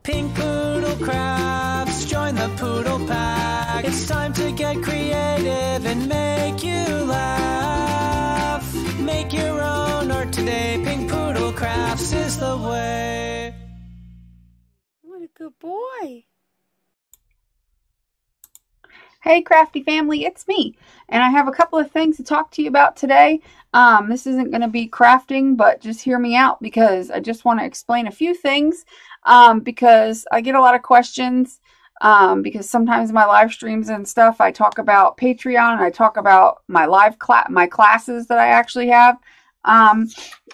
Pink Poodle Crafts, join the Poodle Pack. It's time to get creative and make you laugh. Make your own art today. Pink Poodle Crafts is the way. What a good boy. Hey crafty family, it's me, and I have a couple of things to talk to you about today. This isn't going to be crafting, but just hear me out because I just want to explain a few things because I get a lot of questions because sometimes in my live streams and stuff I talk about Patreon and I talk about my my classes that I actually have.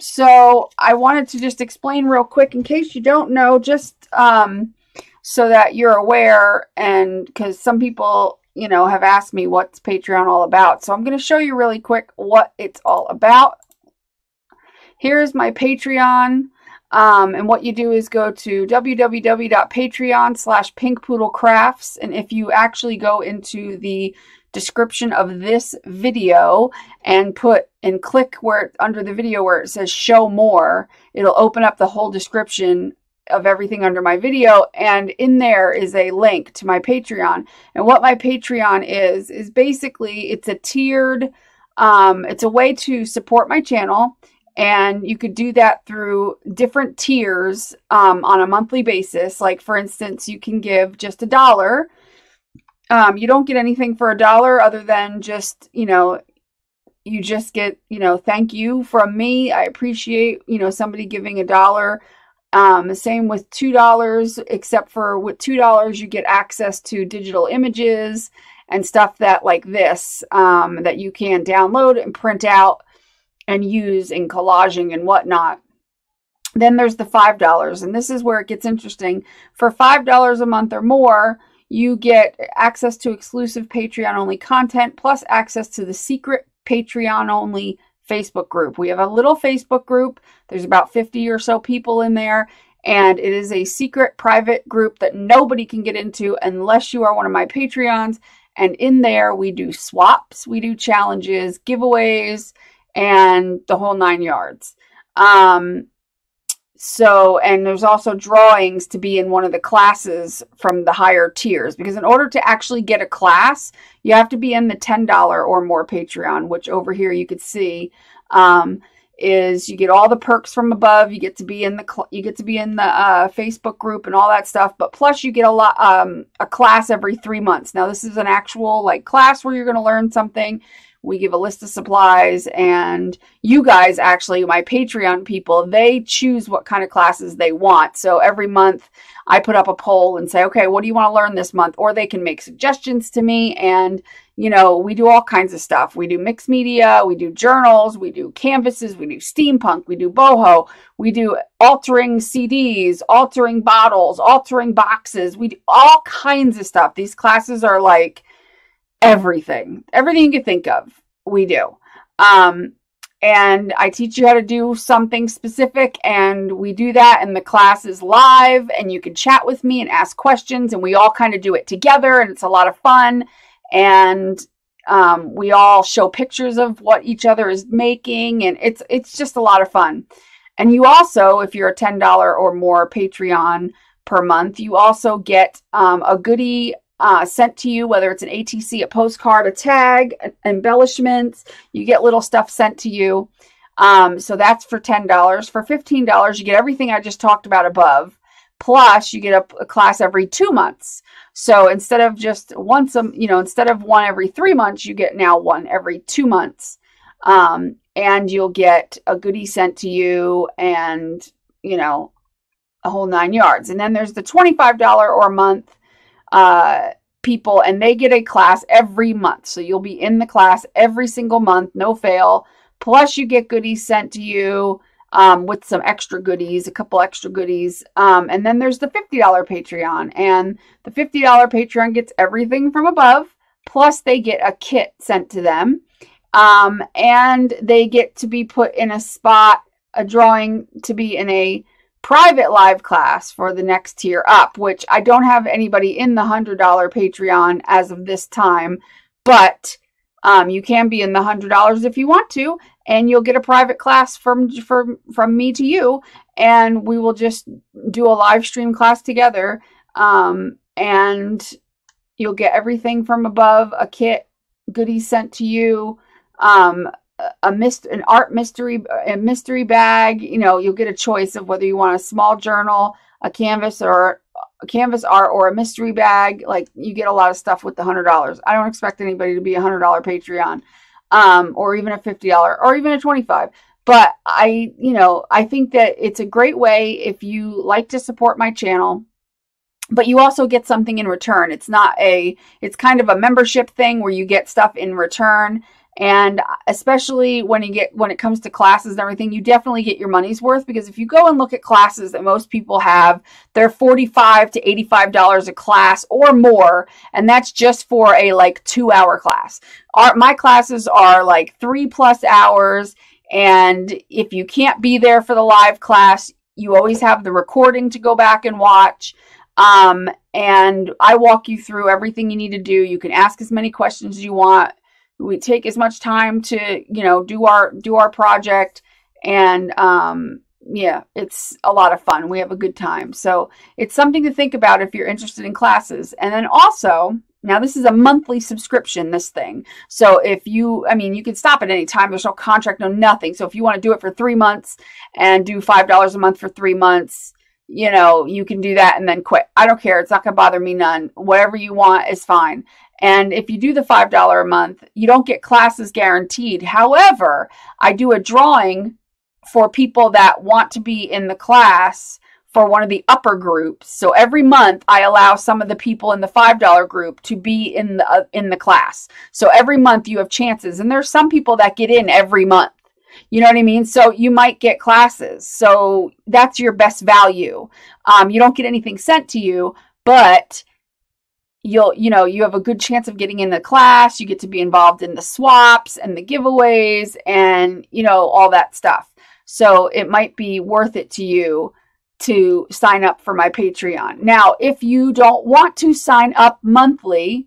So I wanted to just explain real quick in case you don't know, just so that you're aware, and because some people have asked me what's Patreon all about. So I'm going to show you really quick what it's all about. Here's my Patreon. And what you do is go to www.patreon.com/pinkpoodlecrafts. And if you actually go into the description of this video and click under the video where it says show more, it'll open up the whole description of everything under my video, and in there is a link to my Patreon. And what my Patreon is basically it's a tiered it's a way to support my channel, and you could do that through different tiers on a monthly basis. Like for instance, you can give just $1. You don't get anything for $1 other than just you just get thank you from me. I appreciate somebody giving $1. Same with $2, except for with $2 you get access to digital images and stuff that like this that you can download and print out and use in collaging and whatnot. Then there's the $5, and this is where it gets interesting. For $5 a month or more, you get access to exclusive Patreon only content plus access to the secret Patreon only Facebook group. We have a little Facebook group. There's about 50 or so people in there, and it is a secret private group that nobody can get into unless you are one of my Patreons. And in there we do swaps, we do challenges, giveaways, and the whole 9 yards. And there's also drawings to be in one of the classes from the higher tiers, because in order to actually get a class, you have to be in the $10 or more Patreon, which over here you could see is you get all the perks from above. You get to be in the Facebook group and all that stuff, but plus you get a class every 3 months. Now this is an actual class where you're going to learn something. We give a list of supplies, and you guys, actually, my Patreon people, they choose what kind of classes they want. So every month I put up a poll and say, okay, what do you want to learn this month? Or they can make suggestions to me, and we do all kinds of stuff. We do mixed media, we do journals, we do canvases, we do steampunk, we do boho, we do altering CDs, altering bottles, altering boxes. We do all kinds of stuff. These classes are like everything you can think of, we do. And I teach you how to do something specific, and we do that, and the class is live, and you can chat with me and ask questions, and we all kind of do it together, and it's a lot of fun. And we all show pictures of what each other is making, and it's just a lot of fun. And you also, if you're a $10 or more Patreon per month, you also get a goodie sent to you, whether it's an ATC, a postcard, a tag, embellishments. You get little stuff sent to you. So that's for $10. For $15, you get everything I just talked about above. Plus, you get a class every 2 months. So instead of just instead of one every 3 months, you get now one every 2 months. And you'll get a goodie sent to you, and a whole 9 yards. And then there's the $25 or a month people, and they get a class every month. So you'll be in the class every single month, no fail. Plus you get goodies sent to you with some extra goodies, a couple extra goodies. And then there's the $50 Patreon, and the $50 Patreon gets everything from above. Plus they get a kit sent to them. And they get to be put in a drawing to be in a private live class for the next tier up, which I don't have anybody in the $100 Patreon as of this time, but you can be in the $100 if you want to, and you'll get a private class from me to you. and we will just do a live stream class together. And you'll get everything from above, a kit, goodies sent to you, an art mystery bag. You know, you'll get a choice of whether you want a small journal, a canvas art, or a mystery bag. Like, you get a lot of stuff with the $100. I don't expect anybody to be a $100 Patreon, or even a $50 or even a $25. But I think that it's a great way if you like to support my channel, but you also get something in return. It's kind of a membership thing where you get stuff in return. And especially when it comes to classes and everything, you definitely get your money's worth, because if you go and look at classes that most people have, they're $45 to $85 a class or more. And that's just for a 2-hour class. My classes are 3+ hours. And if you can't be there for the live class, you always have the recording to go back and watch. And I walk you through everything you need to do. You can ask as many questions as you want. We take as much time to, do our project. And, it's a lot of fun. We have a good time. So it's something to think about if you're interested in classes. And then also, now this is a monthly subscription, this thing. So you can stop at any time. There's no contract, no nothing. So if you want to do it for 3 months and do $5 a month for 3 months, you can do that and then quit. I don't care. It's not going to bother me none. Whatever you want is fine. And if you do the $5 a month, you don't get classes guaranteed. However, I do a drawing for people that want to be in the class for one of the upper groups. So every month I allow some of the people in the $5 group to be in the class. So every month you have chances, and there's some people that get in every month. You know what I mean? So you might get classes. So that's your best value. You don't get anything sent to you, but you have a good chance of getting in the class. You get to be involved in the swaps and the giveaways and, all that stuff. So it might be worth it to you to sign up for my Patreon. Now, if you don't want to sign up monthly,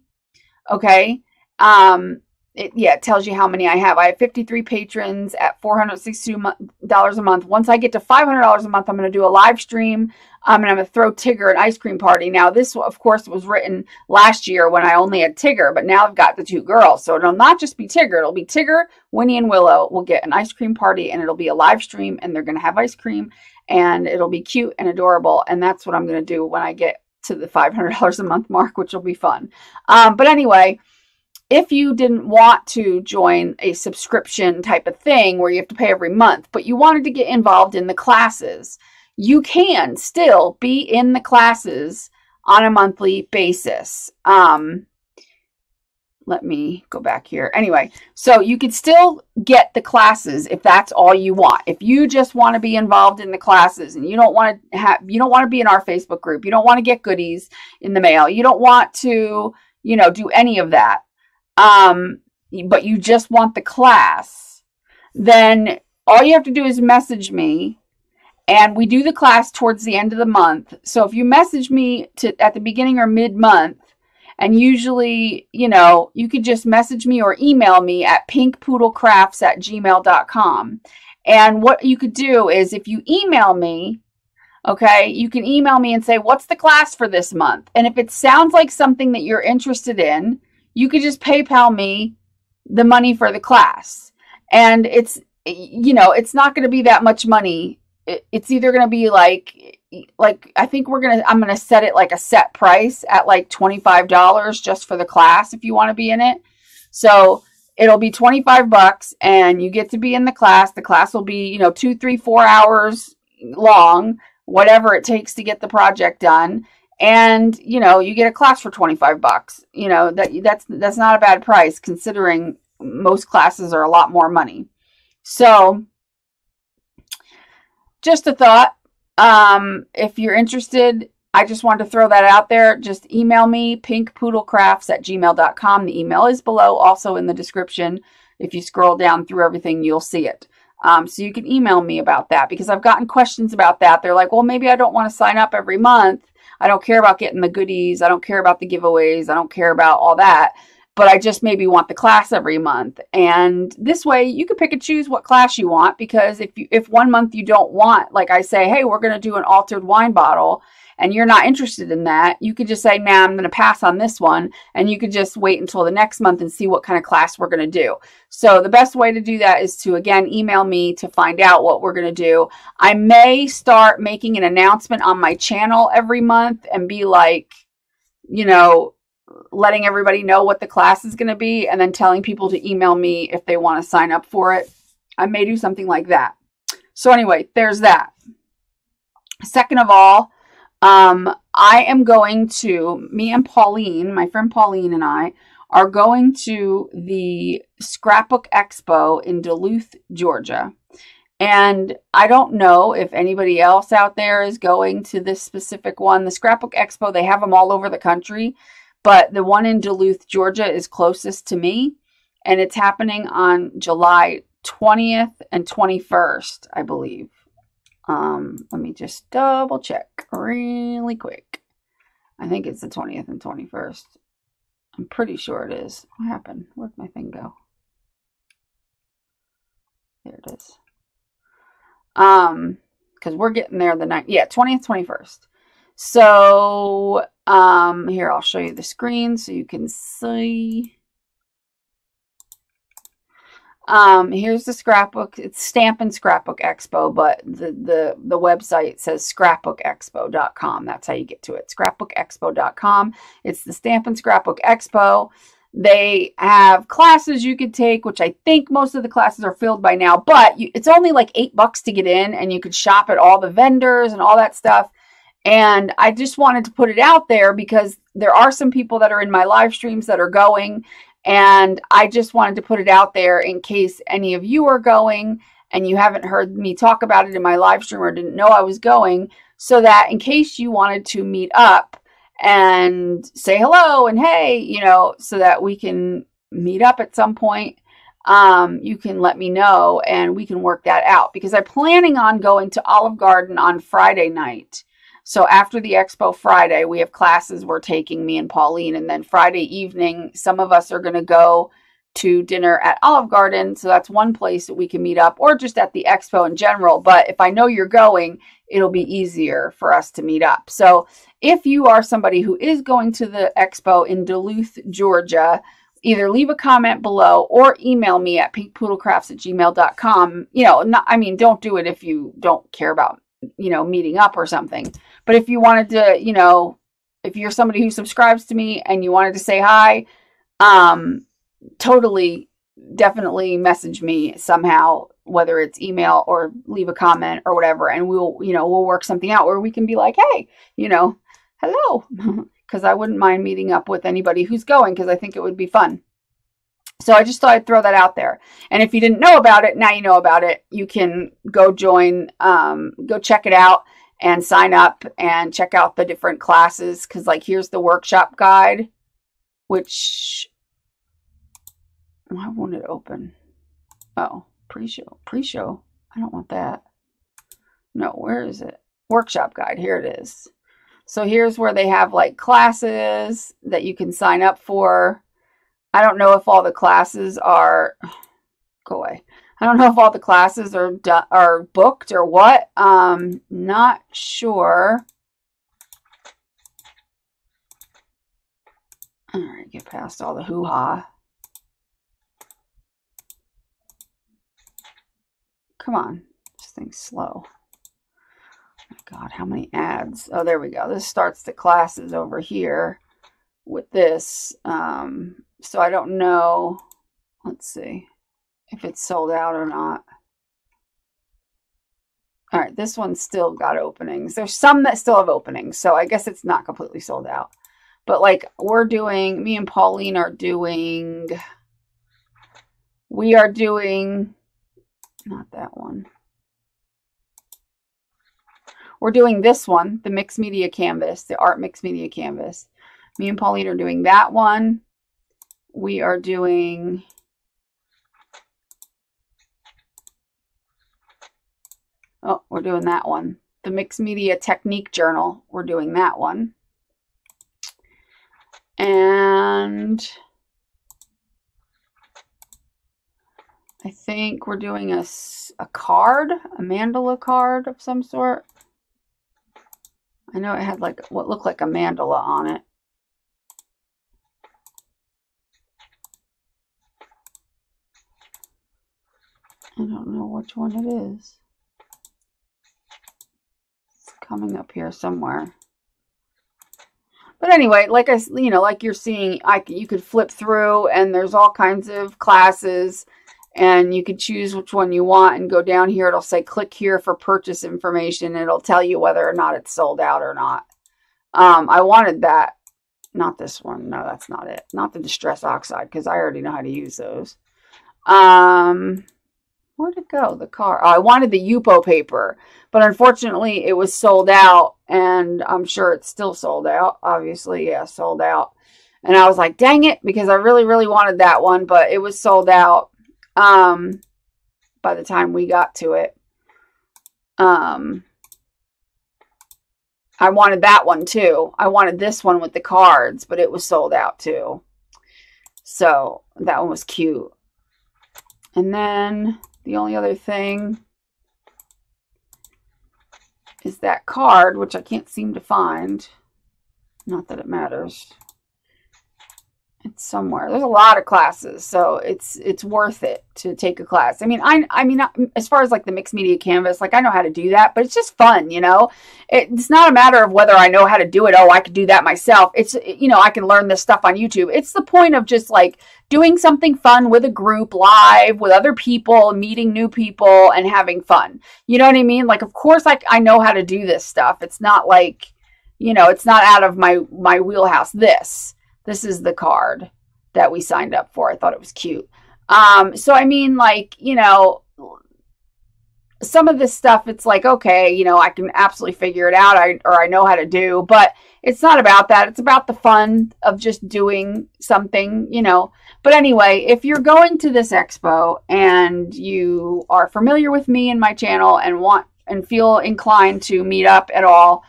okay, it tells you how many I have. I have 53 patrons at $462 a month. Once I get to $500 a month, I'm going to do a live stream. And I'm going to throw Tigger an ice cream party. Now, this, of course, was written last year when I only had Tigger, but now I've got the 2 girls. So it'll not just be Tigger. It'll be Tigger, Winnie, and Willow will get an ice cream party, and it'll be a live stream, and they're going to have ice cream, and it'll be cute and adorable. And that's what I'm going to do when I get to the $500 a month mark, which will be fun. But anyway, if you didn't want to join a subscription type of thing where you have to pay every month, but you wanted to get involved in the classes, you can still be in the classes on a monthly basis. Let me go back here. Anyway, so you could still get the classes if that's all you want. If you just want to be involved in the classes and you don't want to be in our Facebook group, you don't want to get goodies in the mail, you don't want to, do any of that, but you just want the class, then all you have to do is message me, and we do the class towards the end of the month. So if you message me at the beginning or mid-month, and usually, you could just message me or email me at pinkpoodlecrafts@gmail.com. And what you could do is, if you email me, okay, you can email me and say, what's the class for this month? And if it sounds like something that you're interested in, you could just PayPal me the money for the class. And it's not going to be that much money. It's either going to be I think I'm going to set it like a set price at $25 just for the class if you want to be in it. So it'll be $25 and you get to be in the class. The class will be, 2, 3, 4 hours long, whatever it takes to get the project done. And, you get a class for $25. That's not a bad price considering most classes are a lot more money. So just a thought. If you're interested, I just wanted to throw that out there. Just email me, pinkpoodlecrafts@gmail.com. The email is below, also in the description. If you scroll down through everything, you'll see it. So you can email me about that, because I've gotten questions about that. They're like, well, maybe I don't want to sign up every month. I don't care about getting the goodies. I don't care about the giveaways. I don't care about all that. but I just maybe want the class every month. And this way you can pick and choose what class you want, because if one month you don't want, like I say, hey, we're going to do an altered wine bottle, and you're not interested in that, you could just say, nah, I'm going to pass on this one. And you could just wait until the next month and see what kind of class we're going to do. So the best way to do that is to, again, email me to find out what we're going to do. I may start making an announcement on my channel every month and be like, you know, letting everybody know what the class is going to be, and then telling people to email me if they want to sign up for it. I may do something like that. So anyway, there's that. Second of all, I am going to, me and Pauline, my friend Pauline and I, are going to the Scrapbook Expo in Duluth, Georgia. And I don't know if anybody else out there is going to this specific one. The Scrapbook Expo, they have them all over the country, but the one in Duluth, Georgia is closest to me. And it's happening on July 20th and 21st, I believe. Let me just double check really quick. I think it's the 20th and 21st. I'm pretty sure it is. What happened? Where'd my thing go? There it is. Because we're getting there the night. Yeah, 20th, 21st. So, here, I'll show you the screen so you can see. Here's the scrapbook. It's Stampin' Scrapbook Expo, but the website says scrapbookexpo.com. That's how you get to it. Scrapbookexpo.com. It's the Stampin' Scrapbook Expo. They have classes you could take, which I think most of the classes are filled by now, but it's only like $8 to get in, and you could shop at all the vendors and all that stuff. And I just wanted to put it out there because there are some people that are in my live streams that are going. And I just wanted to put it out there in case any of you are going and you haven't heard me talk about it in my live stream or didn't know I was going, so that in case you wanted to meet up and say hello and hey, you know, so that we can meet up at some point, you can let me know and we can work that out, because I'm planning on going to Olive Garden on Friday night. So after the expo Friday, we have classes we're taking, me and Pauline. And then Friday evening, some of us are going to go to dinner at Olive Garden. So that's one place that we can meet up, or just at the expo in general. But if I know you're going, it'll be easier for us to meet up. So if you are somebody who is going to the expo in Duluth, Georgia, either leave a comment below or email me at pinkpoodlecrafts@gmail.com. You know, don't do it if you don't care about, you know, meeting up or something. But if you wanted to, you know, if you're somebody who subscribes to me and you wanted to say hi, totally, definitely message me somehow, whether it's email or leave a comment or whatever. And we'll work something out where we can be like, hey, you know, hello, because I wouldn't mind meeting up with anybody who's going, because I think it would be fun. So I just thought I'd throw that out there. And if you didn't know about it, now you know about it. You can go join, go check it out and sign up and check out the different classes. Because, like, here's the workshop guide, which, why won't it open? Oh, pre-show. I don't want that. No, where is it? Workshop guide. Here it is. So here's where they have, like, classes that you can sign up for. I don't know if all the classes are, go away. I don't know if all the classes are booked or what. Not sure. All right, get past all the hoo-ha. Come on, this thing's slow. Oh my God, how many ads? Oh, there we go. This starts the classes over here with this. So I don't know, let's see if it's sold out or not. All right, this one's still got openings. There's some that still have openings, so I guess it's not completely sold out. But, like, me and Pauline are doing, not that one. We're doing this one, the mixed media canvas, the art mixed media canvas. Me and Pauline are doing that one. We are doing, oh, we're doing that one. The Mixed Media Technique Journal, we're doing that one. And I think we're doing a card, a mandala card of some sort. I know it had like what looked like a mandala on it. I don't know which one it is. It's coming up here somewhere. But anyway, like like you're seeing, you could flip through, and there's all kinds of classes, and you could choose which one you want and go down here. It'll say click here for purchase information. It'll tell you whether or not it's sold out or not. I wanted that. Not this one. No, that's not it. Not the Distress Oxide, because I already know how to use those. Where'd it go? The car. Oh, I wanted the Yupo paper, but unfortunately it was sold out, and I'm sure it's still sold out. Obviously, yeah, sold out. And I was like, dang it, because I really, really wanted that one, but it was sold out by the time we got to it. I wanted that one too. I wanted this one with the cards, but it was sold out too. So that one was cute. And then the only other thing is that card, which I can't seem to find. Not that it matters. It's somewhere. There's a lot of classes, so it's worth it to take a class. I mean, as far as like the mixed media canvas, like I know how to do that, but it's just fun, you know. It's not a matter of whether I know how to do it. Oh, I could do that myself. It's, you know, I can learn this stuff on YouTube. It's the point of just like doing something fun with a group, live with other people, meeting new people, and having fun. You know what I mean? Like, of course, like I know how to do this stuff. It's not like, you know, it's not out of my wheelhouse. This is the card that we signed up for. I thought it was cute. So, I mean, like, you know, some of this stuff, it's like, okay, you know, I can absolutely figure it out, or I know how to do, but it's not about that. It's about the fun of just doing something, you know. But anyway, if you're going to this expo and you are familiar with me and my channel and feel inclined to meet up at all,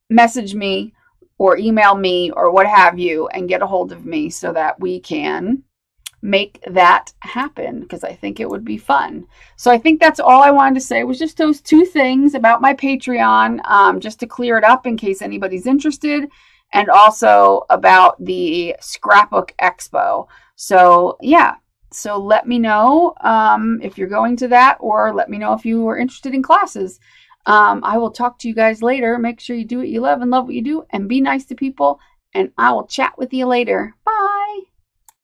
message me or email me or what have you and get a hold of me so that we can make that happen, because I think it would be fun. So I think that's all I wanted to say, was just those two things about my Patreon, just to clear it up in case anybody's interested, and also about the Scrapbook Expo. So yeah, so let me know if you're going to that, or let me know if you are interested in classes. I will talk to you guys later. Make sure you do what you love and love what you do, and be nice to people, and I will chat with you later. Bye.